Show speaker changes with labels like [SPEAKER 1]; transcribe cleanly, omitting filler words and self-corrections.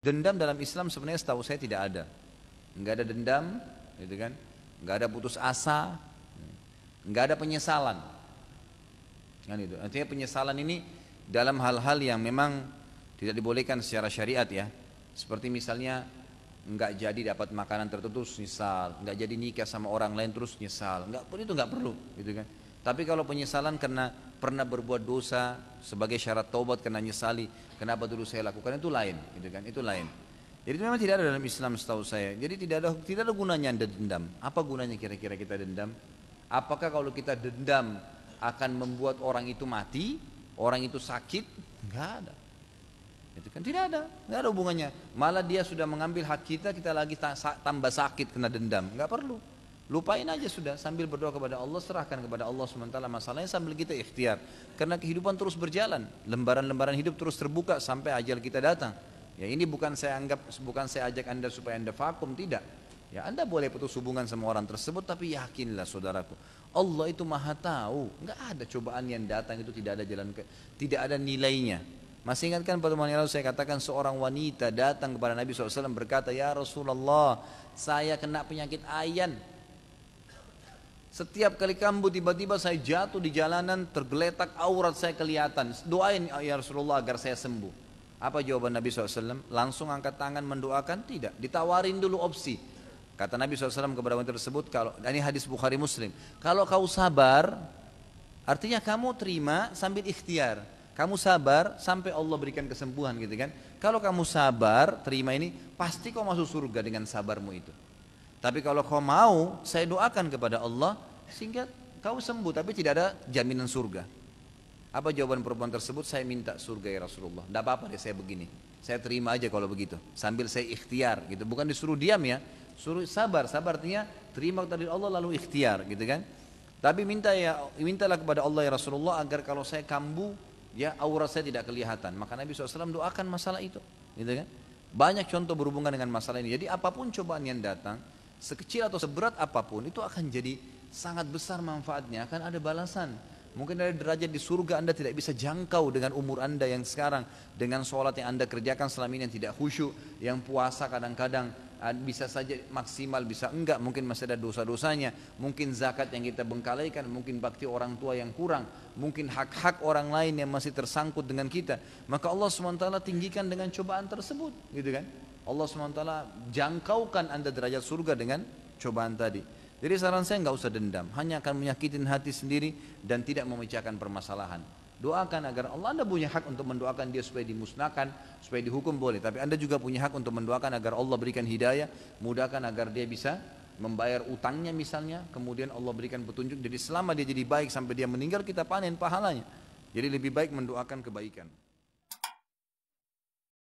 [SPEAKER 1] Dendam dalam Islam sebenarnya setahu saya tidak ada. Enggak ada dendam, gitu kan? Enggak ada putus asa, enggak ada penyesalan. Kan itu. Artinya penyesalan ini dalam hal-hal yang memang tidak dibolehkan secara syariat ya. Seperti misalnya enggak jadi dapat makanan tertentu terus nyesal, enggak jadi nikah sama orang lain terus nyesal. Enggak, itu enggak perlu, gitu kan? Tapi kalau penyesalan karena pernah berbuat dosa sebagai syarat taubat karena nyesali, kenapa dulu saya lakukan, itu lain, gitu kan? Itu lain. Jadi itu memang tidak ada dalam Islam setahu saya. Jadi tidak ada gunanya Anda dendam. Apa gunanya kira-kira kita dendam? Apakah kalau kita dendam akan membuat orang itu mati, orang itu sakit? Enggak ada. Itu kan tidak ada hubungannya. Malah dia sudah mengambil hak kita, kita lagi tambah sakit kena dendam. Enggak perlu. Lupain aja sudah, sambil berdoa kepada Allah, serahkan kepada Allah SWT masalahnya sambil kita ikhtiar. Karena kehidupan terus berjalan, lembaran-lembaran hidup terus terbuka sampai ajal kita datang. Ya ini bukan saya ajak Anda supaya Anda vakum, tidak. Ya Anda boleh putus hubungan sama orang tersebut, tapi yakinlah saudaraku, Allah itu maha tahu. Enggak ada cobaan yang datang itu tidak ada ada nilainya. Masih ingatkan pertemuan yang lalu saya katakan seorang wanita datang kepada Nabi SAW berkata, ya Rasulullah, saya kena penyakit ayan. Setiap kali kambuh tiba-tiba saya jatuh di jalanan, tergeletak, aurat saya kelihatan. Doain ya Rasulullah agar saya sembuh. Apa jawaban Nabi SAW? Langsung angkat tangan mendoakan? Tidak. Ditawarin dulu opsi. Kata Nabi SAW kepada wanita tersebut, ini hadis Bukhari Muslim, kalau kau sabar, artinya kamu terima sambil ikhtiar. Kamu sabar sampai Allah berikan kesembuhan, gitu kan? Kalau kamu sabar, terima ini, pasti kau masuk surga dengan sabarmu itu. Tapi kalau kau mau, saya doakan kepada Allah sehingga kau sembuh, tapi tidak ada jaminan surga. Apa jawaban perempuan tersebut? Saya minta surga ya Rasulullah. Tidak apa-apa deh saya begini. Saya terima aja kalau begitu. Sambil saya ikhtiar gitu. Bukan disuruh diam ya. Suruh sabar. Sabar artinya terima dari Allah lalu ikhtiar gitu kan. Tapi mintalah kepada Allah ya Rasulullah agar kalau saya kambuh ya aurat saya tidak kelihatan. Maka Nabi SAW doakan masalah itu. Gitu kan. Banyak contoh berhubungan dengan masalah ini. Jadi apapun cobaan yang datang, sekecil atau seberat apapun, itu akan jadi sangat besar manfaatnya, akan ada balasan. Mungkin dari derajat di surga Anda tidak bisa jangkau dengan umur Anda yang sekarang, dengan sholat yang Anda kerjakan selama ini yang tidak khusyuk, yang puasa kadang-kadang bisa saja maksimal, bisa enggak, mungkin masih ada dosa-dosanya, mungkin zakat yang kita bengkalaikan, mungkin bakti orang tua yang kurang, mungkin hak-hak orang lain yang masih tersangkut dengan kita. Maka Allah SWT tinggikan dengan cobaan tersebut, gitu kan? Allah SWT jangkaukan Anda derajat surga dengan cobaan tadi. Jadi saran saya nggak usah dendam, hanya akan menyakitin hati sendiri dan tidak memecahkan permasalahan. Doakan agar Anda punya hak untuk mendoakan dia supaya dimusnahkan, supaya dihukum boleh. Tapi Anda juga punya hak untuk mendoakan agar Allah berikan hidayah, mudahkan agar dia bisa membayar utangnya misalnya, kemudian Allah berikan petunjuk. Jadi selama dia jadi baik sampai dia meninggal kita panen pahalanya. Jadi lebih baik mendoakan kebaikan.